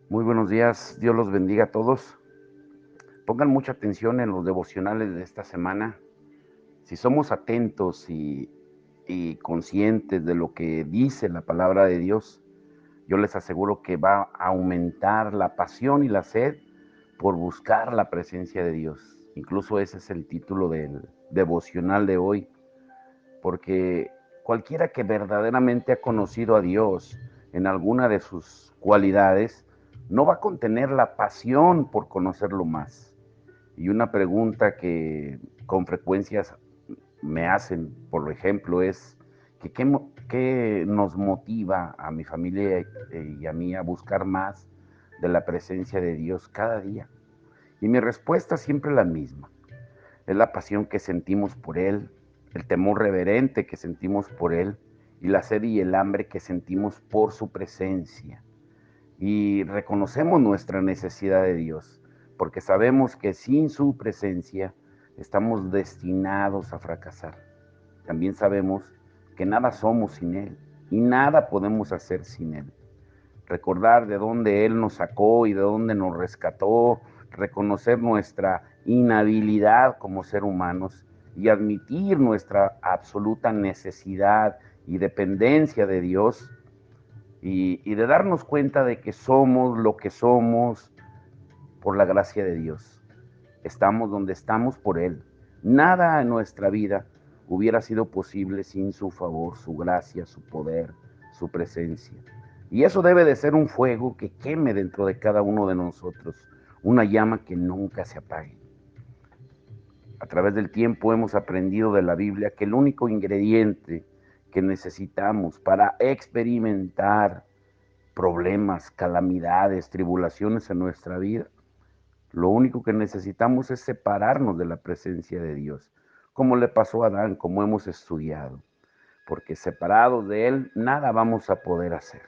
Muy buenos días, Dios los bendiga a todos. Pongan mucha atención en los devocionales de esta semana. Si somos atentos y conscientes de lo que dice la palabra de Dios, yo les aseguro que va a aumentar la pasión y la sed por buscar la presencia de Dios. Incluso ese es el título del devocional de hoy, porque cualquiera que verdaderamente ha conocido a Dios en alguna de sus cualidades, no va a contener la pasión por conocerlo más. Y una pregunta que con frecuencias me hacen, por ejemplo, es que qué nos motiva a mi familia y a mí a buscar más de la presencia de Dios cada día. Y mi respuesta siempre es la misma. Es la pasión que sentimos por Él, el temor reverente que sentimos por Él y la sed y el hambre que sentimos por su presencia. Y reconocemos nuestra necesidad de Dios, porque sabemos que sin su presencia estamos destinados a fracasar. También sabemos que nada somos sin Él y nada podemos hacer sin Él. Recordar de dónde Él nos sacó y de dónde nos rescató, reconocer nuestra inhabilidad como ser humanos y admitir nuestra absoluta necesidad y dependencia de Dios y de darnos cuenta de que somos lo que somos por la gracia de Dios. Estamos donde estamos por Él. Nada en nuestra vida hubiera sido posible sin su favor, su gracia, su poder, su presencia. Y eso debe de ser un fuego que queme dentro de cada uno de nosotros, una llama que nunca se apague. A través del tiempo hemos aprendido de la Biblia que el único ingrediente que necesitamos para experimentar problemas, calamidades, tribulaciones en nuestra vida, lo único que necesitamos es separarnos de la presencia de Dios, como le pasó a Adán, como hemos estudiado, porque separados de Él, nada vamos a poder hacer.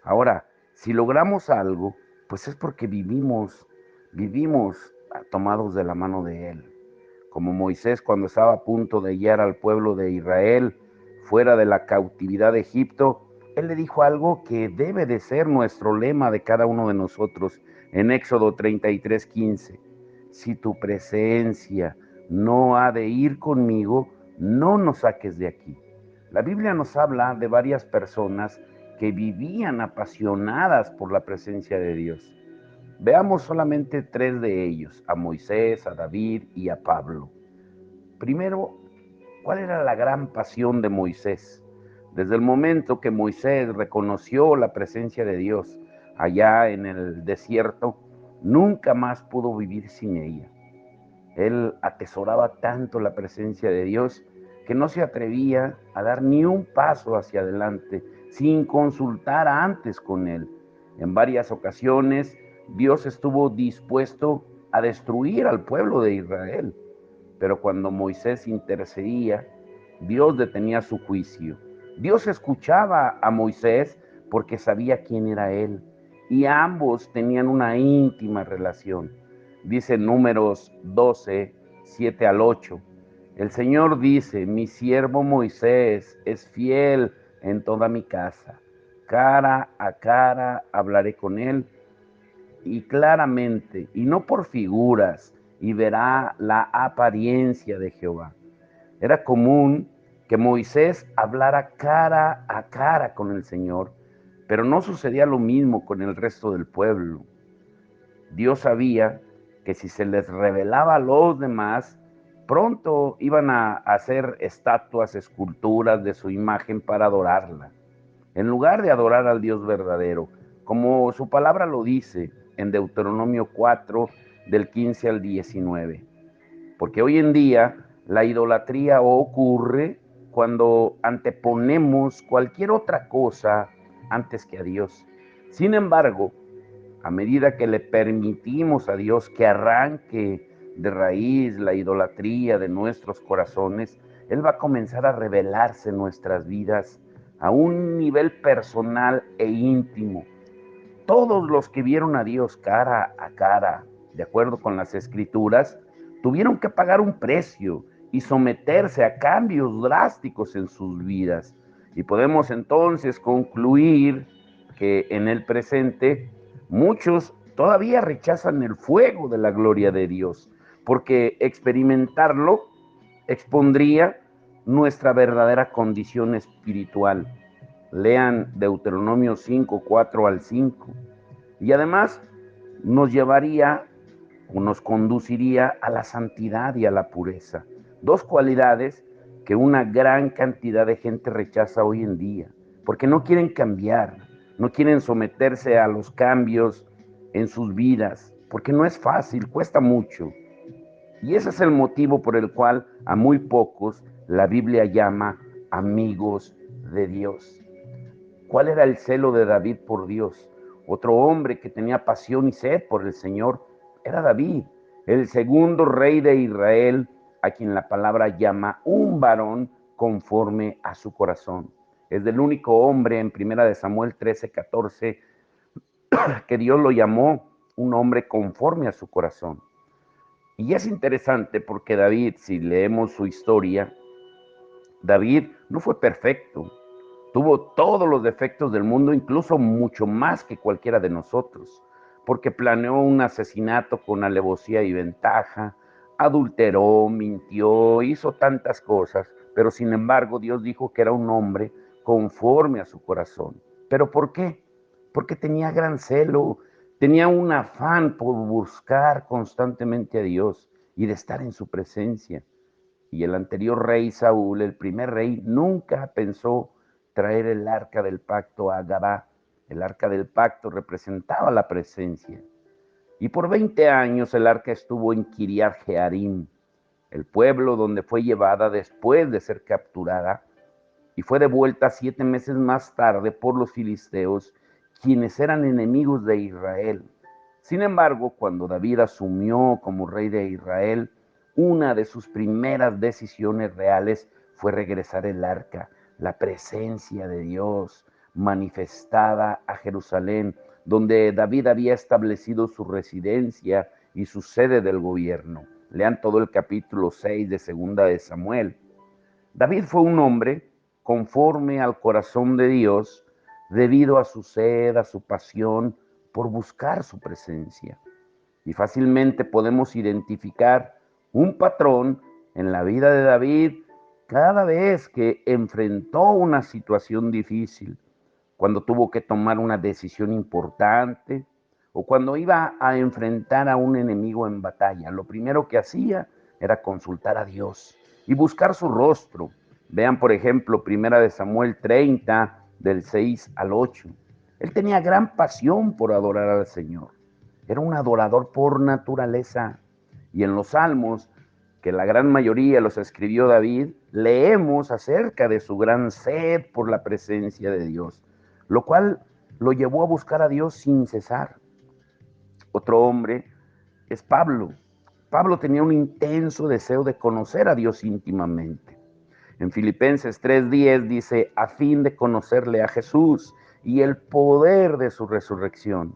Ahora, si logramos algo, pues es porque vivimos tomados de la mano de Él. Como Moisés cuando estaba a punto de guiar al pueblo de Israel fuera de la cautividad de Egipto, él le dijo algo que debe de ser nuestro lema de cada uno de nosotros en Éxodo 33:15. Si tu presencia no ha de ir conmigo, no nos saques de aquí. La Biblia nos habla de varias personas que vivían apasionadas por la presencia de Dios. Veamos solamente tres de ellos, a Moisés, a David y a Pablo. Primero, ¿cuál era la gran pasión de Moisés? Desde el momento que Moisés reconoció la presencia de Dios allá en el desierto, nunca más pudo vivir sin ella. Él atesoraba tanto la presencia de Dios que no se atrevía a dar ni un paso hacia adelante sin consultar antes con Él. En varias ocasiones Dios estuvo dispuesto a destruir al pueblo de Israel, pero cuando Moisés intercedía, Dios detenía su juicio. Dios escuchaba a Moisés porque sabía quién era él y ambos tenían una íntima relación. Dice Números 12, 7 al 8. El Señor dice, mi siervo Moisés es fiel en toda mi casa. Cara a cara hablaré con él y claramente, y no por figuras, y verá la apariencia de Jehová. Era común que Moisés hablara cara a cara con el Señor, pero no sucedía lo mismo con el resto del pueblo. Dios sabía que si se les revelaba a los demás, pronto iban a hacer estatuas, esculturas de su imagen para adorarla, en lugar de adorar al Dios verdadero, como su palabra lo dice en Deuteronomio 4, del 15 al 19. Porque hoy en día la idolatría ocurre cuando anteponemos cualquier otra cosa antes que a Dios. Sin embargo, a medida que le permitimos a Dios que arranque de raíz la idolatría de nuestros corazones, Él va a comenzar a revelarse en nuestras vidas a un nivel personal e íntimo. Todos los que vieron a Dios cara a cara, de acuerdo con las Escrituras, tuvieron que pagar un precio y someterse a cambios drásticos en sus vidas. Y podemos entonces concluir que en el presente Muchos todavía rechazan el fuego de la gloria de Dios, porque experimentarlo expondría nuestra verdadera condición espiritual. Lean Deuteronomio 5, 4 al 5. Y además nos llevaría o nos conduciría a la santidad y a la pureza. Dos cualidades que una gran cantidad de gente rechaza hoy en día, porque no quieren cambiar, no quieren someterse a los cambios en sus vidas, porque no es fácil, cuesta mucho. Y ese es el motivo por el cual a muy pocos la Biblia llama amigos de Dios. ¿Cuál era el celo de David por Dios? Otro hombre que tenía pasión y sed por el Señor era David, el segundo rey de Israel, a quien la palabra llama un varón conforme a su corazón. Es el único hombre en 1 Samuel 13:14 que Dios lo llamó un hombre conforme a su corazón. Y es interesante porque David, si leemos su historia, David no fue perfecto. Tuvo todos los defectos del mundo, incluso mucho más que cualquiera de nosotros, porque planeó un asesinato con alevosía y ventaja, adulteró, mintió, hizo tantas cosas, pero sin embargo Dios dijo que era un hombre conforme a su corazón. ¿Pero por qué? Porque tenía gran celo, tenía un afán por buscar constantemente a Dios y de estar en su presencia. Y el anterior rey Saúl, el primer rey, nunca pensó traer el arca del pacto a Gabá. El arca del pacto representaba la presencia. Y por 20 años el arca estuvo en Kiriat Jearim, el pueblo donde fue llevada después de ser capturada, y fue devuelta 7 meses más tarde por los filisteos, quienes eran enemigos de Israel. Sin embargo, cuando David asumió como rey de Israel, una de sus primeras decisiones reales fue regresar el arca, la presencia de Dios manifestada a Jerusalén, donde David había establecido su residencia y su sede del gobierno. Lean todo el capítulo 6 de Segunda de Samuel. David fue un hombre conforme al corazón de Dios debido a su sed, a su pasión por buscar su presencia. Y fácilmente podemos identificar un patrón en la vida de David cada vez que enfrentó una situación difícil, cuando tuvo que tomar una decisión importante o cuando iba a enfrentar a un enemigo en batalla. Lo primero que hacía era consultar a Dios y buscar su rostro. Vean, por ejemplo, 1 Samuel 30, del 6 al 8. Él tenía gran pasión por adorar al Señor. Era un adorador por naturaleza. Y en los Salmos, que la gran mayoría los escribió David, leemos acerca de su gran sed por la presencia de Dios, lo cual lo llevó a buscar a Dios sin cesar. Otro hombre es Pablo. Pablo tenía un intenso deseo de conocer a Dios íntimamente. En Filipenses 3:10 dice, a fin de conocerle a Jesús y el poder de su resurrección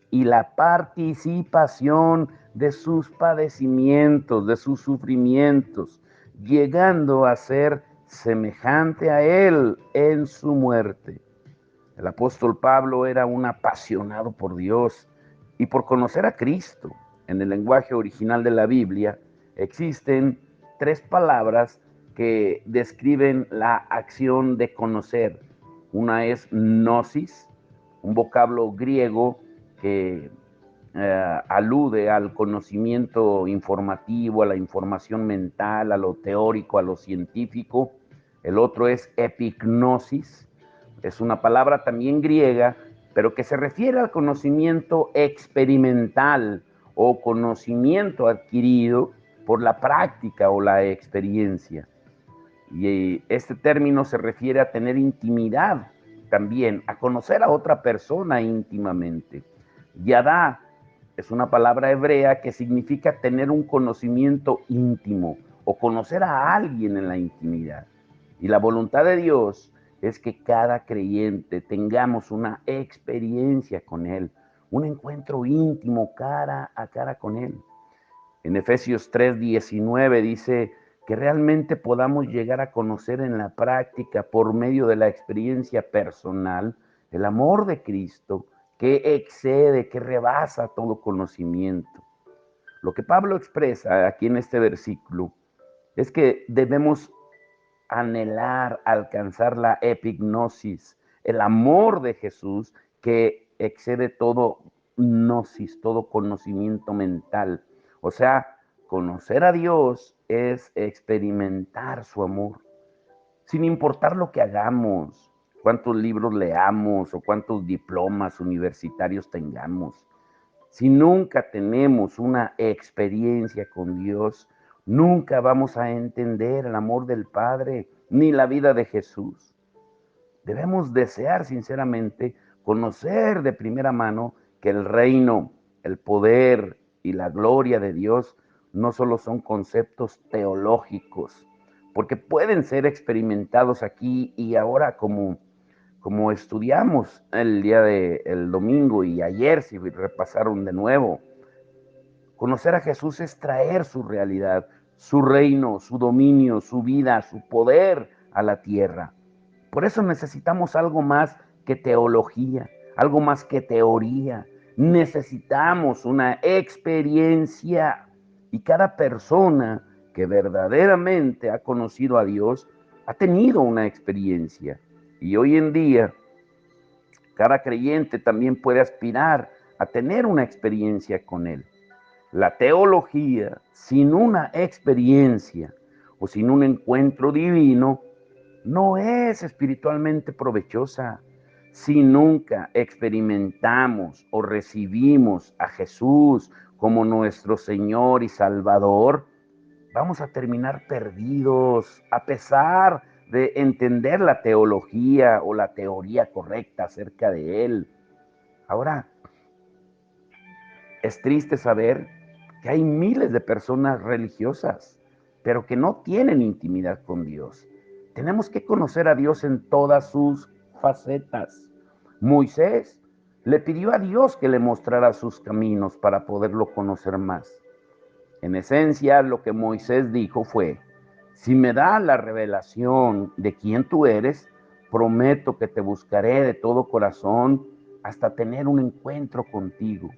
y la participación de sus padecimientos, de sus sufrimientos, llegando a ser semejante a él en su muerte. El apóstol Pablo era un apasionado por Dios y por conocer a Cristo. En el lenguaje original de la Biblia existen 3 palabras que describen la acción de conocer. Una es gnosis, un vocablo griego que alude al conocimiento informativo, a la información mental, a lo teórico, a lo científico. El otro es epignosis, es una palabra también griega, pero que se refiere al conocimiento experimental o conocimiento adquirido por la práctica o la experiencia. Y este término se refiere a tener intimidad también, a conocer a otra persona íntimamente. Yadá es una palabra hebrea que significa tener un conocimiento íntimo o conocer a alguien en la intimidad. Y la voluntad de Dios es que cada creyente tengamos una experiencia con Él, un encuentro íntimo cara a cara con Él. En Efesios 3:19 dice que realmente podamos llegar a conocer en la práctica, por medio de la experiencia personal, el amor de Cristo que excede, que rebasa todo conocimiento. Lo que Pablo expresa aquí en este versículo es que debemos anhelar alcanzar la epignosis, el amor de Jesús que excede todo gnosis, todo conocimiento mental. O sea, conocer a Dios es experimentar su amor, sin importar lo que hagamos, cuántos libros leamos o cuántos diplomas universitarios tengamos. Si nunca tenemos una experiencia con Dios, nunca vamos a entender el amor del Padre ni la vida de Jesús. Debemos desear sinceramente conocer de primera mano que el reino, el poder y la gloria de Dios no solo son conceptos teológicos, porque pueden ser experimentados aquí y ahora como estudiamos el día del domingo y ayer si repasaron de nuevo. Conocer a Jesús es traer su realidad, su reino, su dominio, su vida, su poder a la tierra. Por eso necesitamos algo más que teología, algo más que teoría. Necesitamos una experiencia y cada persona que verdaderamente ha conocido a Dios ha tenido una experiencia. Y hoy en día, cada creyente también puede aspirar a tener una experiencia con Él. La teología, sin una experiencia o sin un encuentro divino, no es espiritualmente provechosa. Si nunca experimentamos o recibimos a Jesús como nuestro Señor y Salvador, vamos a terminar perdidos, a pesar de entender la teología o la teoría correcta acerca de Él. Ahora, es triste saber que hay miles de personas religiosas, pero que no tienen intimidad con Dios. Tenemos que conocer a Dios en todas sus facetas. Moisés le pidió a Dios que le mostrara sus caminos para poderlo conocer más. En esencia, lo que Moisés dijo fue: si me da la revelación de quién tú eres, prometo que te buscaré de todo corazón hasta tener un encuentro contigo.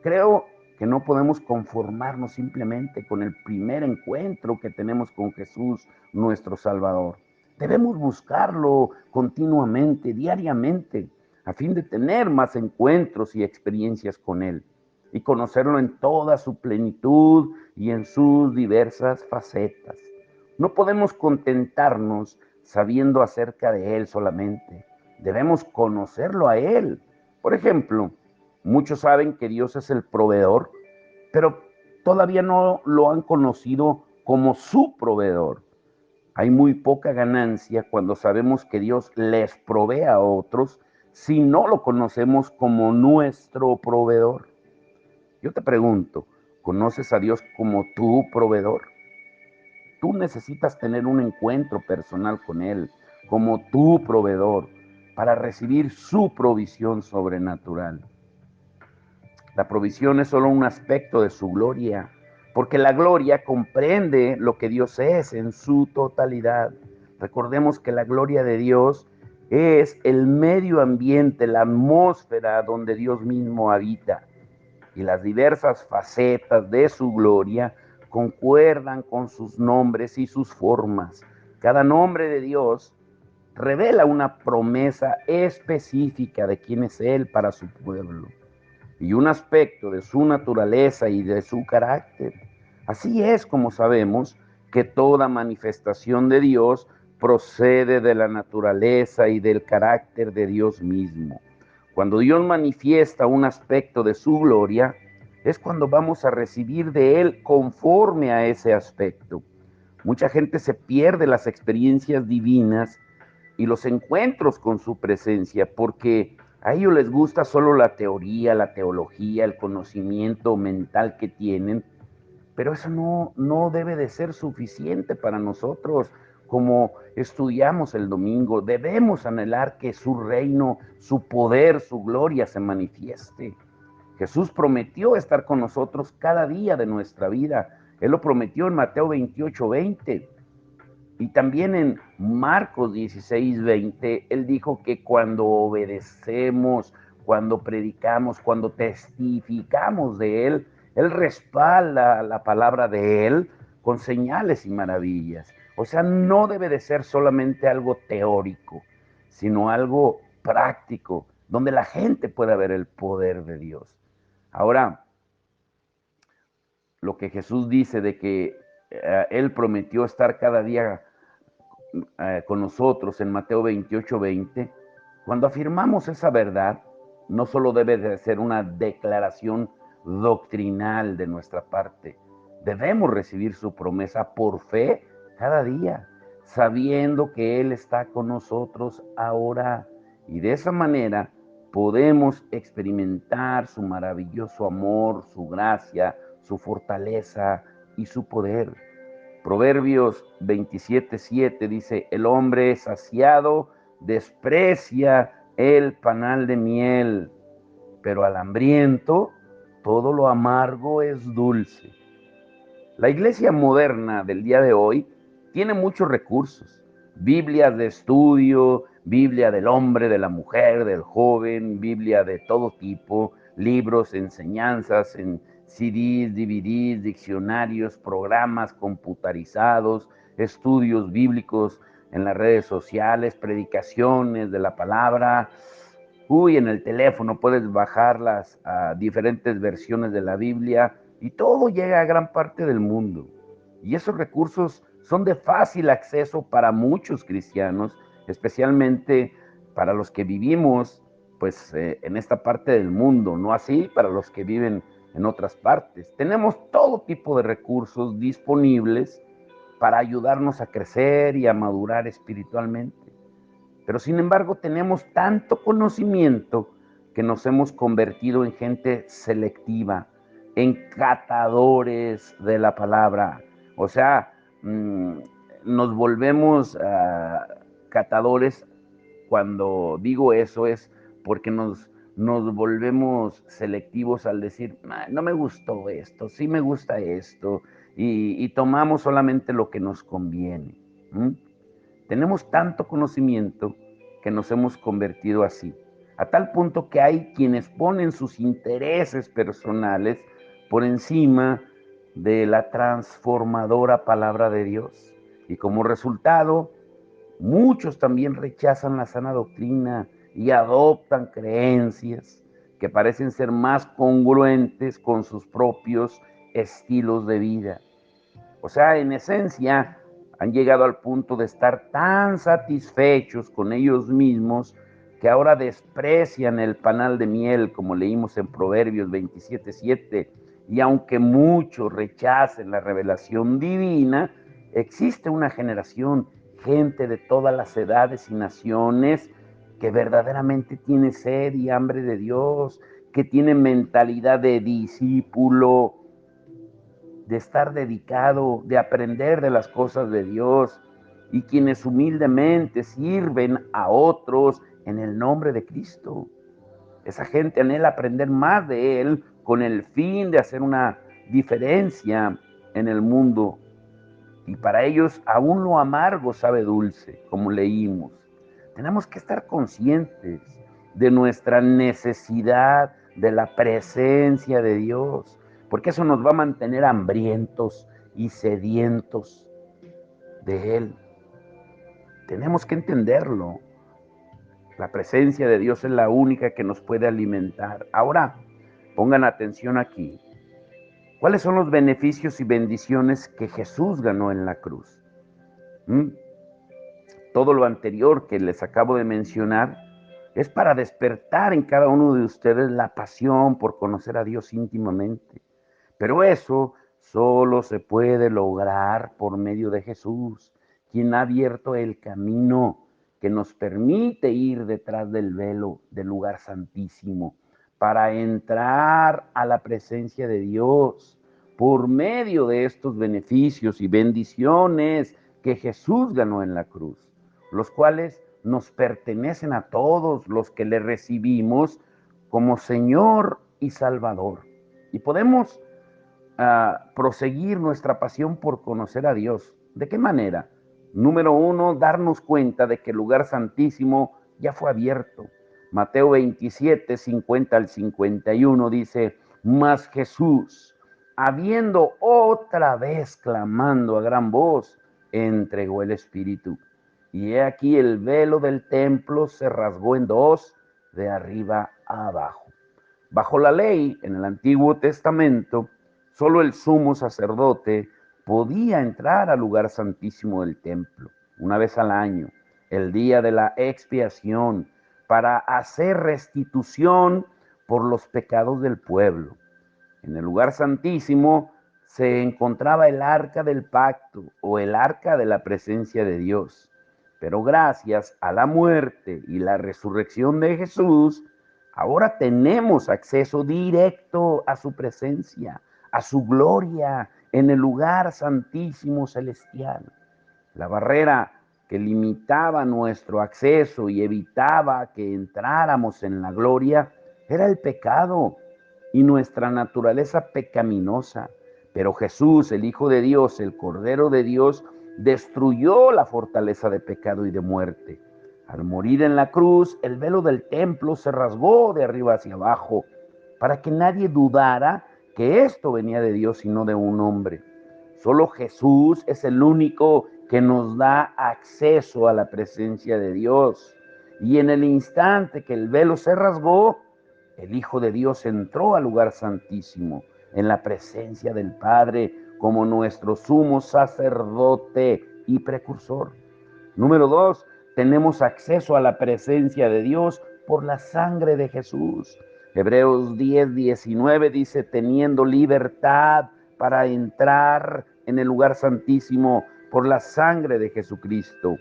Creo que no podemos conformarnos simplemente con el primer encuentro que tenemos con Jesús, nuestro Salvador. Debemos buscarlo continuamente, diariamente, a fin de tener más encuentros y experiencias con Él y conocerlo en toda su plenitud y en sus diversas facetas. No podemos contentarnos sabiendo acerca de Él solamente. Debemos conocerlo a Él. Por ejemplo, muchos saben que Dios es el proveedor, pero todavía no lo han conocido como su proveedor. Hay muy poca ganancia cuando sabemos que Dios les provee a otros si no lo conocemos como nuestro proveedor. Yo te pregunto, ¿conoces a Dios como tu proveedor? Tú necesitas tener un encuentro personal con Él como tu proveedor para recibir su provisión sobrenatural. La provisión es solo un aspecto de su gloria, porque la gloria comprende lo que Dios es en su totalidad. Recordemos que la gloria de Dios es el medio ambiente, la atmósfera donde Dios mismo habita. Y las diversas facetas de su gloria concuerdan con sus nombres y sus formas. Cada nombre de Dios revela una promesa específica de quién es Él para su pueblo y un aspecto de su naturaleza y de su carácter. Así es como sabemos que toda manifestación de Dios procede de la naturaleza y del carácter de Dios mismo. Cuando Dios manifiesta un aspecto de su gloria, es cuando vamos a recibir de Él conforme a ese aspecto. Mucha gente se pierde las experiencias divinas y los encuentros con su presencia porque a ellos les gusta solo la teoría, la teología, el conocimiento mental que tienen, pero eso no debe de ser suficiente para nosotros. Como estudiamos el domingo, debemos anhelar que su reino, su poder, su gloria se manifieste. Jesús prometió estar con nosotros cada día de nuestra vida. Él lo prometió en Mateo 28:20. Y también en Marcos 16:20, Él dijo que cuando obedecemos, cuando predicamos, cuando testificamos de Él, Él respalda la palabra de Él con señales y maravillas. O sea, no debe de ser solamente algo teórico, sino algo práctico, donde la gente pueda ver el poder de Dios. Ahora, lo que Jesús dice de que Él prometió estar cada día con nosotros en Mateo 28:20, cuando afirmamos esa verdad, no solo debe de ser una declaración doctrinal de nuestra parte, debemos recibir su promesa por fe cada día, sabiendo que Él está con nosotros ahora. Y de esa manera podemos experimentar su maravilloso amor, su gracia, su fortaleza y su poder. Proverbios 27:7 dice, el hombre saciado desprecia el panal de miel, pero al hambriento todo lo amargo es dulce. La iglesia moderna del día de hoy tiene muchos recursos, Biblias de estudio, Biblia del hombre, de la mujer, del joven, Biblia de todo tipo, libros, enseñanzas en CDs, DVDs, diccionarios, programas computarizados, estudios bíblicos en las redes sociales, predicaciones de la palabra. En el teléfono puedes bajar las diferentes versiones de la Biblia y todo llega a gran parte del mundo. Y esos recursos son de fácil acceso para muchos cristianos, especialmente para los que vivimos pues en esta parte del mundo, no así para los que viven en otras partes. Tenemos todo tipo de recursos disponibles para ayudarnos a crecer y a madurar espiritualmente. Pero sin embargo tenemos tanto conocimiento que nos hemos convertido en gente selectiva, en catadores de la palabra. O sea, nos volvemos catadores. Cuando digo eso es porque nos volvemos selectivos al decir, no me gustó esto, sí me gusta esto, y tomamos solamente lo que nos conviene. Tenemos tanto conocimiento que nos hemos convertido así, a tal punto que hay quienes ponen sus intereses personales por encima de la transformadora palabra de Dios. Y como resultado, muchos también rechazan la sana doctrina y adoptan creencias que parecen ser más congruentes con sus propios estilos de vida. O sea, en esencia, han llegado al punto de estar tan satisfechos con ellos mismos que ahora desprecian el panal de miel, como leímos en Proverbios 27:7. Y aunque muchos rechacen la revelación divina, existe una generación, gente de todas las edades y naciones, que verdaderamente tiene sed y hambre de Dios, que tiene mentalidad de discípulo, de estar dedicado, de aprender de las cosas de Dios, y quienes humildemente sirven a otros en el nombre de Cristo. Esa gente anhela aprender más de Él con el fin de hacer una diferencia en el mundo. Y para ellos aún lo amargo sabe dulce, como leímos. Tenemos que estar conscientes de nuestra necesidad de la presencia de Dios, porque eso nos va a mantener hambrientos y sedientos de Él. Tenemos que entenderlo. La presencia de Dios es la única que nos puede alimentar. Ahora, pongan atención aquí. ¿Cuáles son los beneficios y bendiciones que Jesús ganó en la cruz? Todo lo anterior que les acabo de mencionar es para despertar en cada uno de ustedes la pasión por conocer a Dios íntimamente. Pero eso solo se puede lograr por medio de Jesús, quien ha abierto el camino que nos permite ir detrás del velo del lugar santísimo para entrar a la presencia de Dios por medio de estos beneficios y bendiciones que Jesús ganó en la cruz, los cuales nos pertenecen a todos los que le recibimos como Señor y Salvador. Y podemos proseguir nuestra pasión por conocer a Dios. ¿De qué manera? Número uno, darnos cuenta de que el lugar santísimo ya fue abierto. Mateo 27, 50 al 51 dice, mas Jesús, habiendo otra vez clamando a gran voz, entregó el Espíritu. Y he aquí el velo del templo se rasgó en dos, de arriba a abajo. Bajo la ley, en el Antiguo Testamento, solo el sumo sacerdote podía entrar al lugar santísimo del templo, una vez al año, el día de la expiación, para hacer restitución por los pecados del pueblo. En el lugar santísimo se encontraba el arca del pacto o el arca de la presencia de Dios. Pero gracias a la muerte y la resurrección de Jesús, ahora tenemos acceso directo a su presencia, a su gloria en el lugar santísimo celestial. La barrera que limitaba nuestro acceso y evitaba que entráramos en la gloria era el pecado y nuestra naturaleza pecaminosa. Pero Jesús, el Hijo de Dios, el Cordero de Dios, destruyó la fortaleza de pecado y de muerte. Al morir en la cruz, el velo del templo se rasgó de arriba hacia abajo, para que nadie dudara que esto venía de Dios y no de un hombre. Solo Jesús es el único que nos da acceso a la presencia de Dios. Y en el instante que el velo se rasgó, el Hijo de Dios entró al lugar santísimo, en la presencia del Padre, como nuestro sumo sacerdote y precursor. Número 2, tenemos acceso a la presencia de Dios por la sangre de Jesús. Hebreos 10, 19 dice, teniendo libertad para entrar en el lugar santísimo por la sangre de Jesucristo.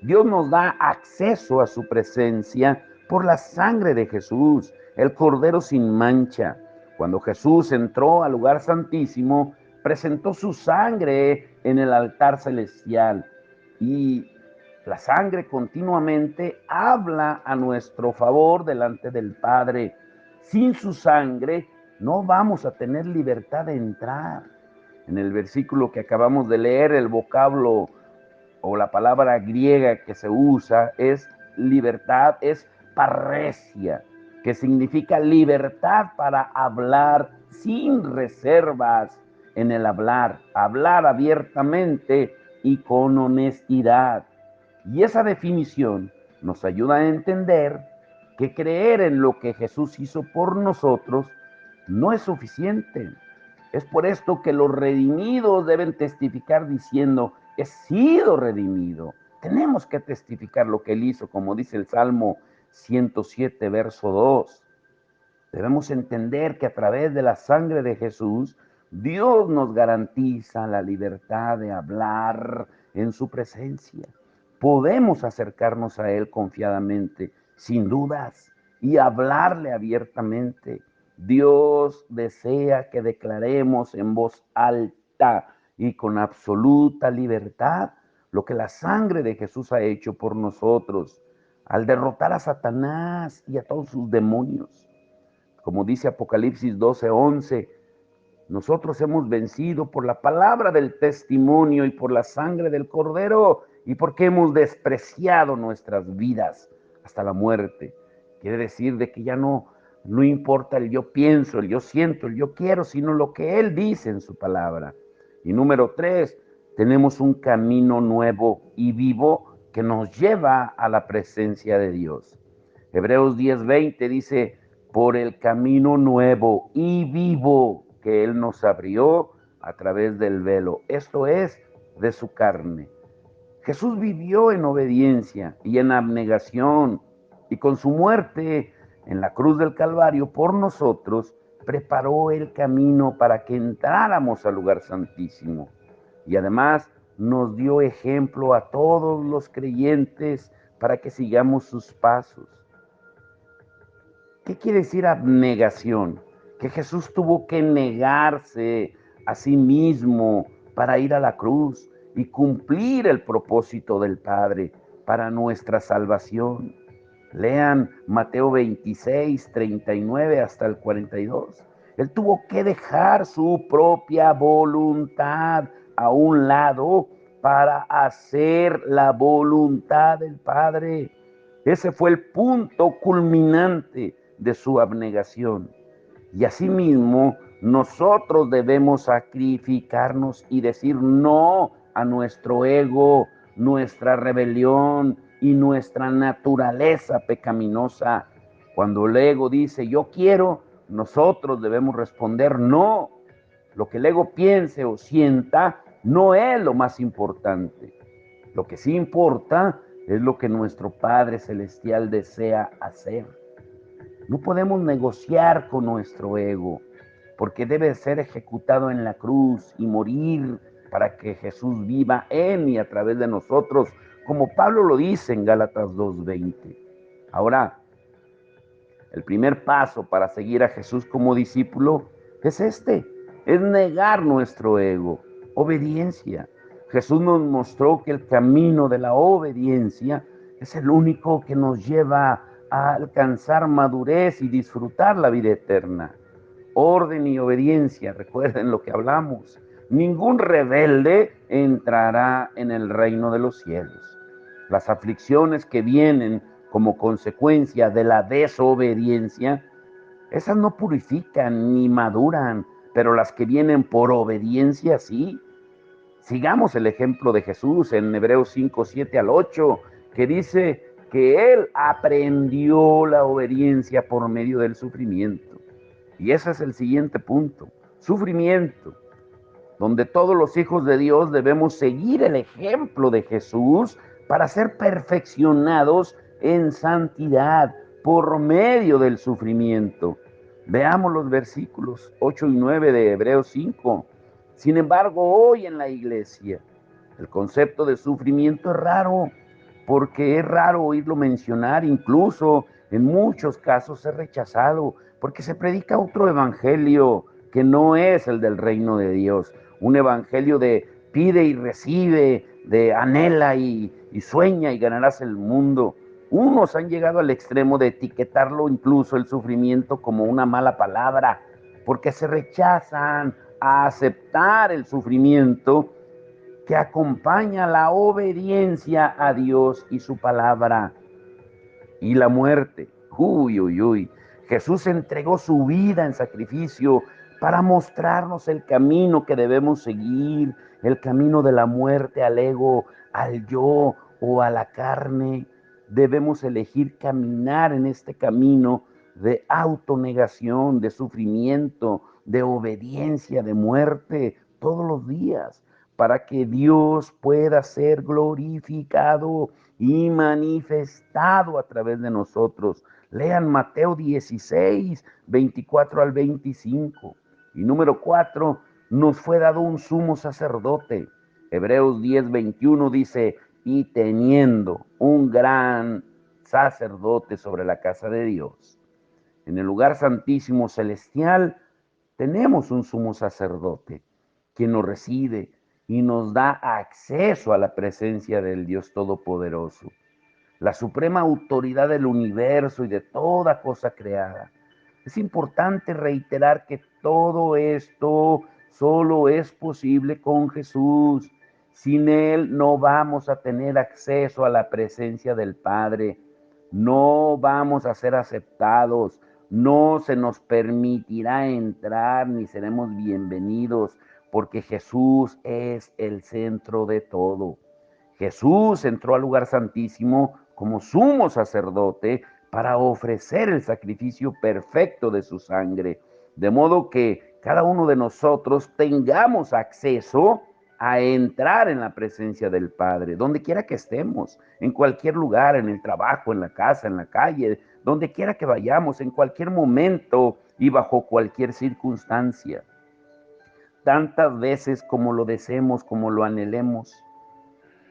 Dios nos da acceso a su presencia por la sangre de Jesús, el Cordero sin mancha. Cuando Jesús entró al lugar santísimo, presentó su sangre en el altar celestial. Y la sangre continuamente habla a nuestro favor delante del Padre. Sin su sangre no vamos a tener libertad de entrar. En el versículo que acabamos de leer, el vocablo o la palabra griega que se usa es libertad, es parresia, que significa libertad para hablar sin reservas en el hablar, hablar abiertamente y con honestidad. Y esa definición nos ayuda a entender que creer en lo que Jesús hizo por nosotros no es suficiente. Es por esto que los redimidos deben testificar diciendo, he sido redimido. Tenemos que testificar lo que Él hizo, como dice el Salmo 107, verso 2. Debemos entender que a través de la sangre de Jesús, Dios nos garantiza la libertad de hablar en su presencia. Podemos acercarnos a Él confiadamente, sin dudas, y hablarle abiertamente. Dios desea que declaremos en voz alta y con absoluta libertad lo que la sangre de Jesús ha hecho por nosotros al derrotar a Satanás y a todos sus demonios. Como dice Apocalipsis 12:11, nosotros hemos vencido por la palabra del testimonio y por la sangre del Cordero y porque hemos despreciado nuestras vidas hasta la muerte. Quiere decir de que ya no importa el yo pienso, el yo siento, el yo quiero, sino lo que Él dice en su palabra. Y número 3, tenemos un camino nuevo y vivo que nos lleva a la presencia de Dios. Hebreos 10:20 dice, por el camino nuevo y vivo que Él nos abrió a través del velo, esto es, de su carne. Jesús vivió en obediencia y en abnegación, y con su muerte en la cruz del Calvario por nosotros, preparó el camino para que entráramos al lugar santísimo. Y además nos dio ejemplo a todos los creyentes para que sigamos sus pasos. ¿Qué quiere decir abnegación? Que Jesús tuvo que negarse a sí mismo para ir a la cruz y cumplir el propósito del Padre para nuestra salvación. Lean Mateo 26, 39 hasta el 42. Él tuvo que dejar su propia voluntad a un lado para hacer la voluntad del Padre. Ese fue el punto culminante de su abnegación. Y asimismo, nosotros debemos sacrificarnos y decir no a nuestro ego, nuestra rebelión y nuestra naturaleza pecaminosa. Cuando el ego dice yo quiero, nosotros debemos responder no. Lo que el ego piense o sienta no es lo más importante. Lo que sí importa es lo que nuestro Padre Celestial desea hacer. No podemos negociar con nuestro ego, porque debe ser ejecutado en la cruz y morir para que Jesús viva en y a través de nosotros, como Pablo lo dice en Gálatas 2:20. Ahora, el primer paso para seguir a Jesús como discípulo es es negar nuestro ego, obediencia. Jesús nos mostró que el camino de la obediencia es el único que nos lleva a alcanzar madurez y disfrutar la vida eterna. Orden y obediencia, recuerden lo que hablamos. Ningún rebelde entrará en el reino de los cielos. Las aflicciones que vienen como consecuencia de la desobediencia, esas no purifican ni maduran, pero las que vienen por obediencia sí. Sigamos el ejemplo de Jesús en Hebreos 5:7 al 8, que dice que Él aprendió la obediencia por medio del sufrimiento. Y ese es el siguiente punto, sufrimiento, donde todos los hijos de Dios debemos seguir el ejemplo de Jesús para ser perfeccionados en santidad por medio del sufrimiento. Veamos los versículos 8 y 9 de Hebreos 5. Sin embargo, hoy en la iglesia, el concepto de sufrimiento es raro, porque es raro oírlo mencionar, incluso en muchos casos es rechazado, porque se predica otro evangelio que no es el del reino de Dios, un evangelio de pide y recibe, de anhela y sueña y ganarás el mundo. Unos han llegado al extremo de etiquetarlo incluso el sufrimiento como una mala palabra, porque se rechazan a aceptar el sufrimiento que acompaña la obediencia a Dios y su palabra. Y la muerte, uy, uy, uy. Jesús entregó su vida en sacrificio para mostrarnos el camino que debemos seguir, el camino de la muerte al ego, al yo o a la carne. Debemos elegir caminar en este camino de autonegación, de sufrimiento, de obediencia, de muerte, todos los días, para que Dios pueda ser glorificado y manifestado a través de nosotros. Lean Mateo 16:24 al 25. Y número 4, nos fue dado un sumo sacerdote. Hebreos 10:21 dice, y teniendo un gran sacerdote sobre la casa de Dios. En el lugar santísimo celestial tenemos un sumo sacerdote quien nos recibe y nos da acceso a la presencia del Dios Todopoderoso, la suprema autoridad del universo y de toda cosa creada. Es importante reiterar que todo esto solo es posible con Jesús. Sin Él no vamos a tener acceso a la presencia del Padre. No vamos a ser aceptados. No se nos permitirá entrar ni seremos bienvenidos, porque Jesús es el centro de todo. Jesús entró al lugar santísimo como sumo sacerdote para ofrecer el sacrificio perfecto de su sangre, de modo que cada uno de nosotros tengamos acceso a entrar en la presencia del Padre, donde quiera que estemos, en cualquier lugar, en el trabajo, en la casa, en la calle, donde quiera que vayamos, en cualquier momento y bajo cualquier circunstancia, tantas veces como lo deseemos, como lo anhelemos.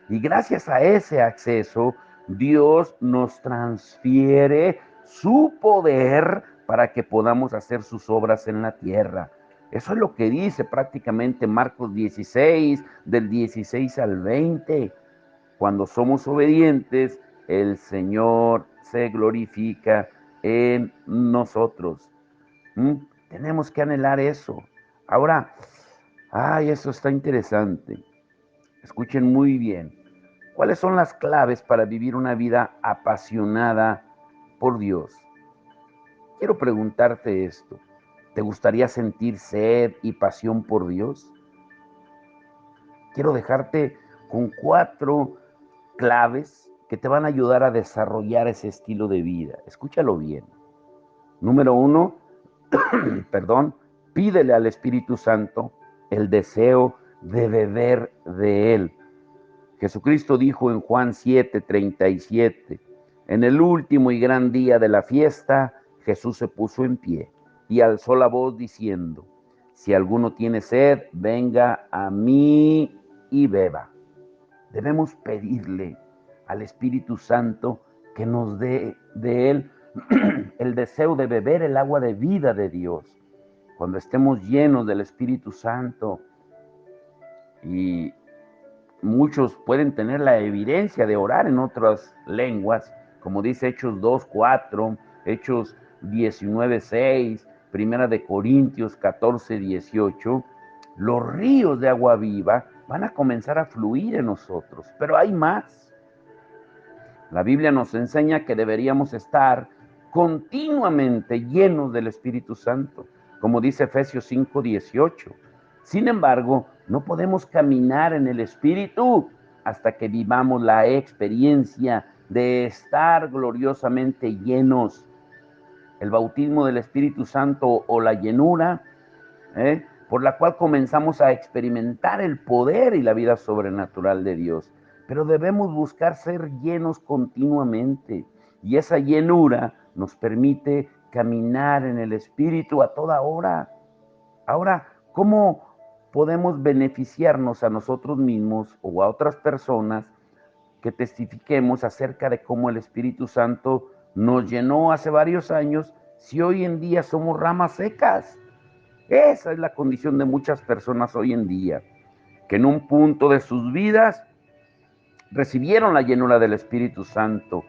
Y gracias a ese acceso, Dios nos transfiere su poder para que podamos hacer sus obras en la tierra. Eso es lo que dice prácticamente Marcos 16, del 16 al 20. Cuando somos obedientes, el Señor se glorifica en nosotros. ¿Mm? Tenemos que anhelar eso. Ahora, eso está interesante. Escuchen muy bien. ¿Cuáles son las claves para vivir una vida apasionada por Dios? Quiero preguntarte esto. ¿Te gustaría sentir sed y pasión por Dios? Quiero dejarte con 4 claves que te van a ayudar a desarrollar ese estilo de vida. Escúchalo bien. Número 1, perdón, pídele al Espíritu Santo el deseo de beber de Él. Jesucristo dijo en Juan 7:37, en el último y gran día de la fiesta, Jesús se puso en pie y alzó la voz diciendo, si alguno tiene sed, venga a mí y beba. Debemos pedirle al Espíritu Santo que nos dé de Él el deseo de beber el agua de vida de Dios. Cuando estemos llenos del Espíritu Santo, y muchos pueden tener la evidencia de orar en otras lenguas, como dice Hechos 2:4, Hechos 19:6, Primera de Corintios 14:18, los ríos de agua viva van a comenzar a fluir en nosotros. Pero hay más. La Biblia nos enseña que deberíamos estar continuamente llenos del Espíritu Santo, como dice Efesios 5:18. Sin embargo, no podemos caminar en el Espíritu hasta que vivamos la experiencia de estar gloriosamente llenos. El bautismo del Espíritu Santo o la llenura, por la cual comenzamos a experimentar el poder y la vida sobrenatural de Dios. Pero debemos buscar ser llenos continuamente, y esa llenura nos permite caminar en el Espíritu a toda hora. Ahora, ¿cómo podemos beneficiarnos a nosotros mismos o a otras personas que testifiquemos acerca de cómo el Espíritu Santo nos llenó hace varios años si hoy en día somos ramas secas? Esa es la condición de muchas personas hoy en día, que en un punto de sus vidas recibieron la llenura del Espíritu Santo,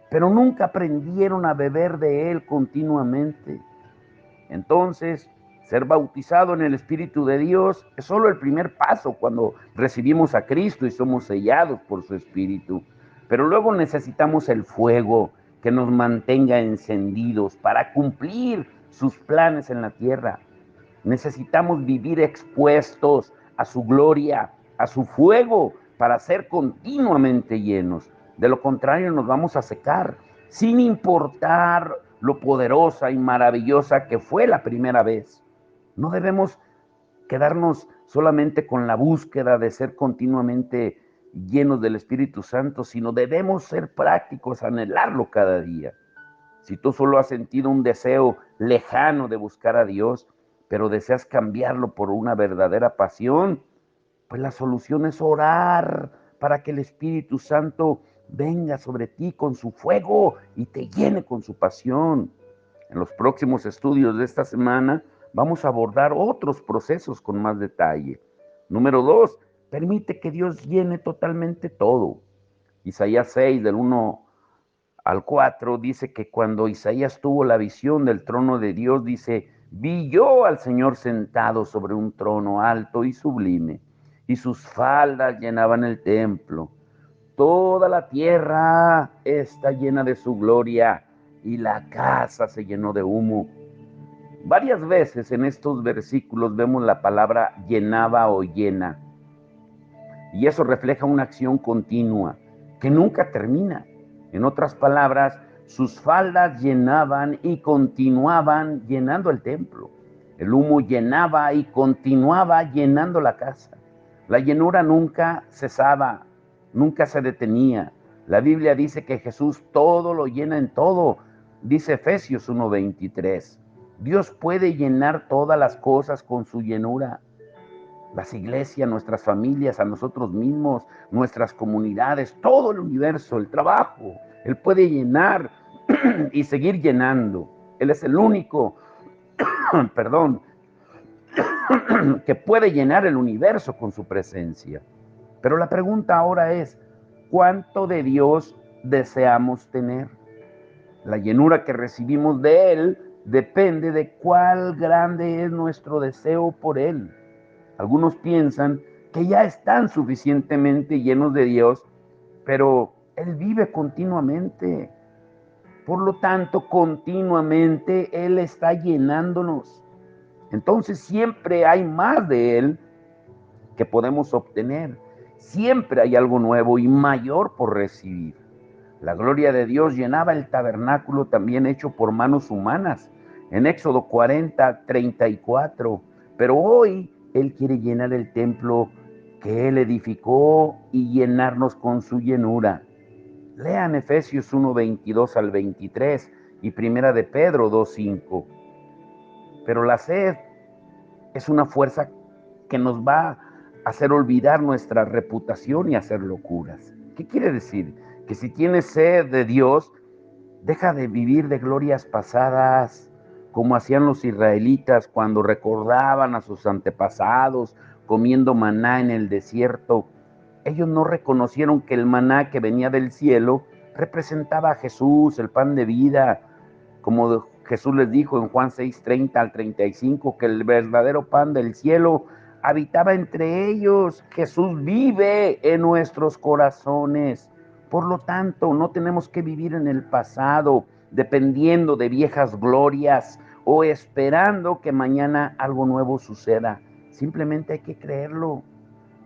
pero nunca aprendieron a beber de Él continuamente. Entonces, ser bautizado en el Espíritu de Dios es solo el primer paso cuando recibimos a Cristo y somos sellados por su Espíritu. Pero luego necesitamos el fuego que nos mantenga encendidos para cumplir sus planes en la tierra. Necesitamos vivir expuestos a su gloria, a su fuego, para ser continuamente llenos. De lo contrario, nos vamos a secar, sin importar lo poderosa y maravillosa que fue la primera vez. No debemos quedarnos solamente con la búsqueda de ser continuamente llenos del Espíritu Santo, sino debemos ser prácticos, anhelarlo cada día. Si tú solo has sentido un deseo lejano de buscar a Dios, pero deseas cambiarlo por una verdadera pasión, pues la solución es orar para que el Espíritu Santo venga sobre ti con su fuego y te llene con su pasión. En los próximos estudios de esta semana vamos a abordar otros procesos con más detalle. Número 2, permite que Dios llene totalmente todo. Isaías 6, del 1 al 4, dice que cuando Isaías tuvo la visión del trono de Dios, dice, vi yo al Señor sentado sobre un trono alto y sublime, y sus faldas llenaban el templo. Toda la tierra está llena de su gloria, y la casa se llenó de humo. Varias veces en estos versículos vemos la palabra llenaba o llena, y eso refleja una acción continua que nunca termina. En otras palabras, sus faldas llenaban y continuaban llenando el templo. El humo llenaba y continuaba llenando la casa. La llenura nunca cesaba, nunca se detenía. La Biblia dice que Jesús todo lo llena en todo. Dice Efesios 1:23. Dios puede llenar todas las cosas con su llenura. Las iglesias, nuestras familias, a nosotros mismos, nuestras comunidades, todo el universo, el trabajo. Él puede llenar y seguir llenando. Él es el único, perdón, que puede llenar el universo con su presencia. Pero la pregunta ahora es, ¿cuánto de Dios deseamos tener? La llenura que recibimos de Él depende de cuál grande es nuestro deseo por Él. Algunos piensan que ya están suficientemente llenos de Dios, pero Él vive continuamente. Por lo tanto, continuamente Él está llenándonos. Entonces siempre hay más de Él que podemos obtener. Siempre hay algo nuevo y mayor por recibir. La gloria de Dios llenaba el tabernáculo también hecho por manos humanas. En Éxodo 40:34. Pero hoy Él quiere llenar el templo que Él edificó y llenarnos con su llenura. Lean Efesios 1:22-23 y Primera de Pedro 2:5. Pero la sed es una fuerza que nos va a hacer olvidar nuestra reputación y hacer locuras. ¿Qué quiere decir? Que si tienes sed de Dios, deja de vivir de glorias pasadas, como hacían los israelitas cuando recordaban a sus antepasados comiendo maná en el desierto. Ellos no reconocieron que el maná que venía del cielo representaba a Jesús, el pan de vida, como Jesús les dijo en Juan 6:30-35, que el verdadero pan del cielo habitaba entre ellos. Jesús vive en nuestros corazones. Por lo tanto, no tenemos que vivir en el pasado, dependiendo de viejas glorias o esperando que mañana algo nuevo suceda. Simplemente hay que creerlo.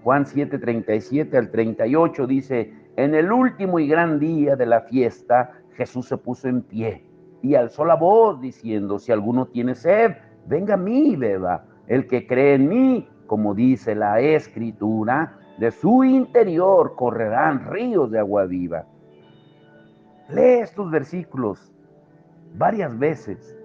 Juan 7:37-38 dice: en el último y gran día de la fiesta, Jesús se puso en pie y alzó la voz diciendo: si alguno tiene sed, venga a mí y beba. El que cree en mí, como dice la Escritura, de su interior correrán ríos de agua viva. Lee estos versículos varias veces,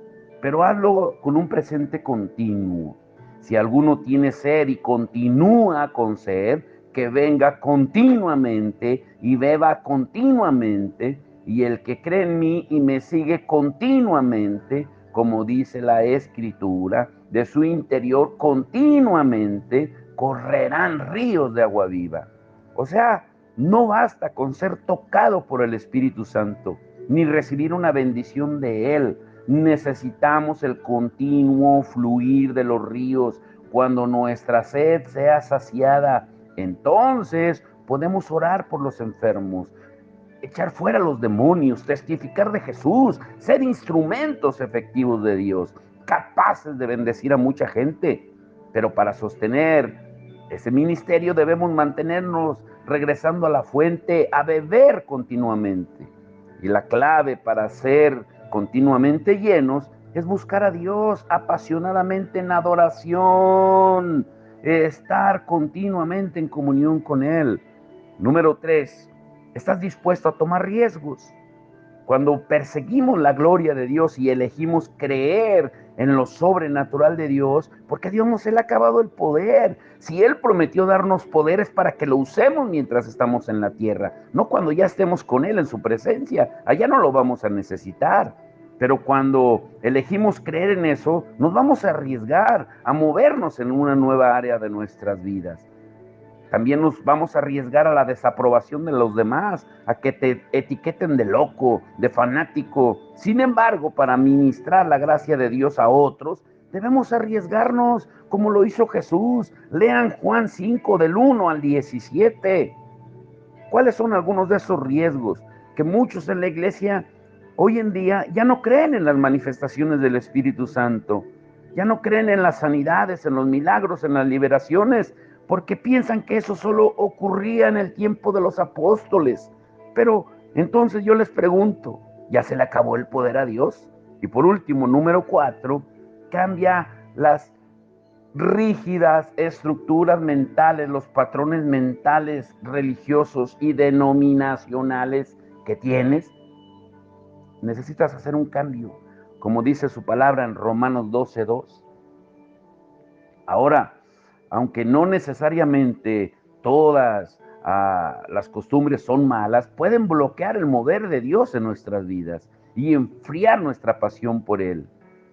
pero hazlo con un presente continuo. Si alguno tiene sed y continúa con sed, que venga continuamente y beba continuamente, y el que cree en mí y me sigue continuamente, como dice la Escritura, de su interior continuamente correrán ríos de agua viva. O sea, no basta con ser tocado por el Espíritu Santo, ni recibir una bendición de Él. Necesitamos el continuo fluir de los ríos. Cuando nuestra sed sea saciada, entonces podemos orar por los enfermos, echar fuera a los demonios, testificar de Jesús, ser instrumentos efectivos de Dios, capaces de bendecir a mucha gente. Pero para sostener ese ministerio debemos mantenernos regresando a la fuente, a beber continuamente. Y la clave para ser continuamente llenos es buscar a Dios apasionadamente en adoración, estar continuamente en comunión con Él. Número 3, ¿estás dispuesto a tomar riesgos? Cuando perseguimos la gloria de Dios y elegimos creer en lo sobrenatural de Dios, porque Dios nos ha acabado el poder. Si Él prometió darnos poder es para que lo usemos mientras estamos en la tierra, no cuando ya estemos con Él en su presencia. Allá no lo vamos a necesitar. Pero cuando elegimos creer en eso, nos vamos a arriesgar a movernos en una nueva área de nuestras vidas. También nos vamos a arriesgar a la desaprobación de los demás, a que te etiqueten de loco, de fanático. Sin embargo, para ministrar la gracia de Dios a otros, debemos arriesgarnos como lo hizo Jesús. Lean Juan 5 del 1 al 17. ¿Cuáles son algunos de esos riesgos? Que muchos en la iglesia hoy en día ya no creen en las manifestaciones del Espíritu Santo, ya no creen en las sanidades, en los milagros, en las liberaciones, porque piensan que eso solo ocurría en el tiempo de los apóstoles. Pero entonces yo les pregunto, ¿ya se le acabó el poder a Dios? Y por último, número 4, cambia las rígidas estructuras mentales, los patrones mentales religiosos y denominacionales que tienes. Necesitas hacer un cambio, como dice su palabra en Romanos 12:2. Ahora, aunque no necesariamente todas las costumbres son malas, pueden bloquear el mover de Dios en nuestras vidas y enfriar nuestra pasión por Él.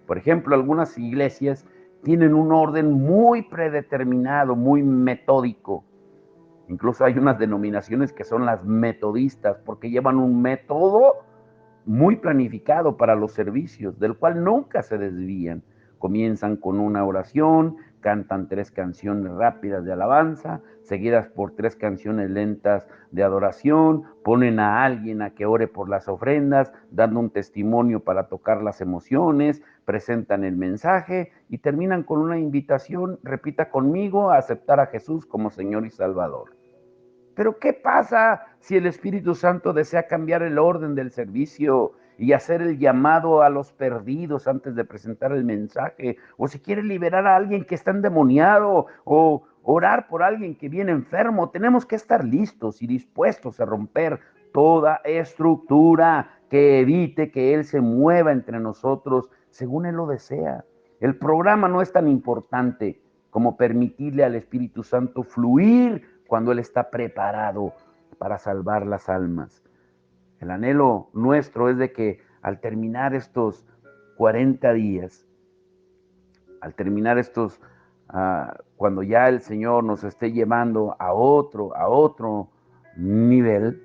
Por ejemplo, algunas iglesias tienen un orden muy predeterminado, muy metódico. Incluso hay unas denominaciones que son las metodistas, porque llevan un método muy planificado para los servicios, del cual nunca se desvían. Comienzan con una oración, cantan 3 canciones rápidas de alabanza, seguidas por 3 canciones lentas de adoración, ponen a alguien a que ore por las ofrendas, dando un testimonio para tocar las emociones, presentan el mensaje y terminan con una invitación, repita conmigo, a aceptar a Jesús como Señor y Salvador. Pero ¿qué pasa si el Espíritu Santo desea cambiar el orden del servicio y hacer el llamado a los perdidos antes de presentar el mensaje? O si quiere liberar a alguien que está endemoniado o orar por alguien que viene enfermo. Tenemos que estar listos y dispuestos a romper toda estructura que evite que Él se mueva entre nosotros según Él lo desea. El programa no es tan importante como permitirle al Espíritu Santo fluir cuando Él está preparado para salvar las almas. El anhelo nuestro es de que al terminar estos 40 días, al terminar estos, cuando ya el Señor nos esté llevando a otro nivel,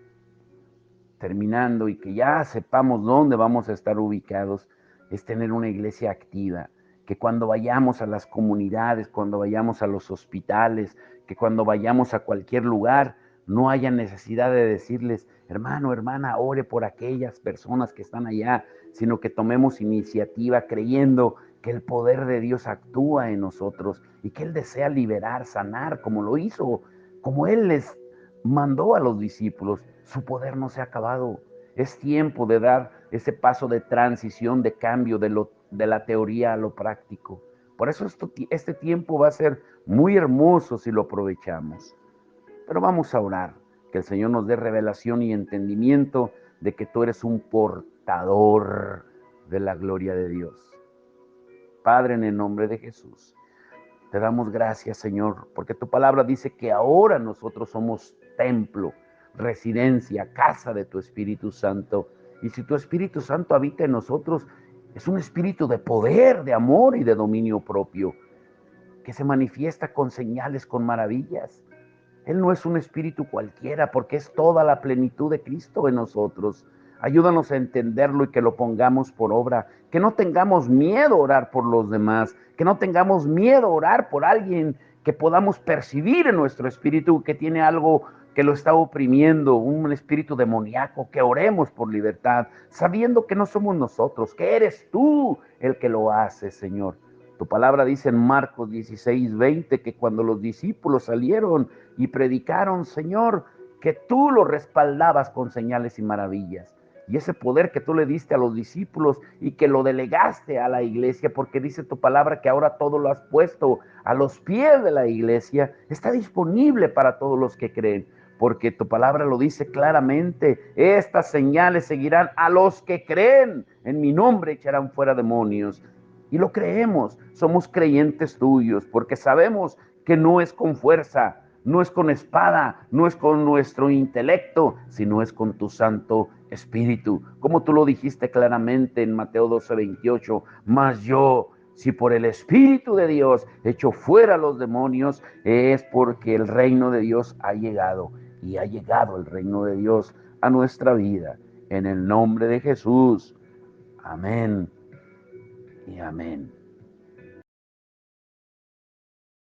terminando y que ya sepamos dónde vamos a estar ubicados, es tener una iglesia activa, que cuando vayamos a las comunidades, cuando vayamos a los hospitales, que cuando vayamos a cualquier lugar, no haya necesidad de decirles, hermano, hermana, ore por aquellas personas que están allá, sino que tomemos iniciativa creyendo que el poder de Dios actúa en nosotros y que Él desea liberar, sanar, como lo hizo, como Él les mandó a los discípulos. Su poder no se ha acabado. Es tiempo de dar ese paso de transición, de cambio de la teoría a lo práctico. Por eso este tiempo va a ser muy hermoso si lo aprovechamos. Pero vamos a orar, que el Señor nos dé revelación y entendimiento de que tú eres un portador de la gloria de Dios. Padre, en el nombre de Jesús, te damos gracias, Señor, porque tu palabra dice que ahora nosotros somos templo, residencia, casa de tu Espíritu Santo. Y si tu Espíritu Santo habita en nosotros, es un espíritu de poder, de amor y de dominio propio, que se manifiesta con señales, con maravillas. Él no es un espíritu cualquiera, porque es toda la plenitud de Cristo en nosotros. Ayúdanos a entenderlo y que lo pongamos por obra. Que no tengamos miedo a orar por los demás. Que no tengamos miedo a orar por alguien que podamos percibir en nuestro espíritu que tiene algo que lo está oprimiendo, un espíritu demoníaco. Que oremos por libertad, sabiendo que no somos nosotros, que eres tú el que lo hace, Señor. Tu palabra dice en Marcos 16:20 que cuando los discípulos salieron y predicaron, Señor, que tú lo respaldabas con señales y maravillas. Y ese poder que tú le diste a los discípulos y que lo delegaste a la iglesia, porque dice tu palabra que ahora todo lo has puesto a los pies de la iglesia, está disponible para todos los que creen. Porque tu palabra lo dice claramente, estas señales seguirán a los que creen, en mi nombre echarán fuera demonios. Y lo creemos, somos creyentes tuyos, porque sabemos que no es con fuerza, no es con espada, no es con nuestro intelecto, sino es con tu Santo Espíritu. Como tú lo dijiste claramente en Mateo 12:28, mas yo, si por el Espíritu de Dios echo fuera los demonios, es porque el reino de Dios ha llegado. Y ha llegado el reino de Dios a nuestra vida. En el nombre de Jesús. Amén y amén.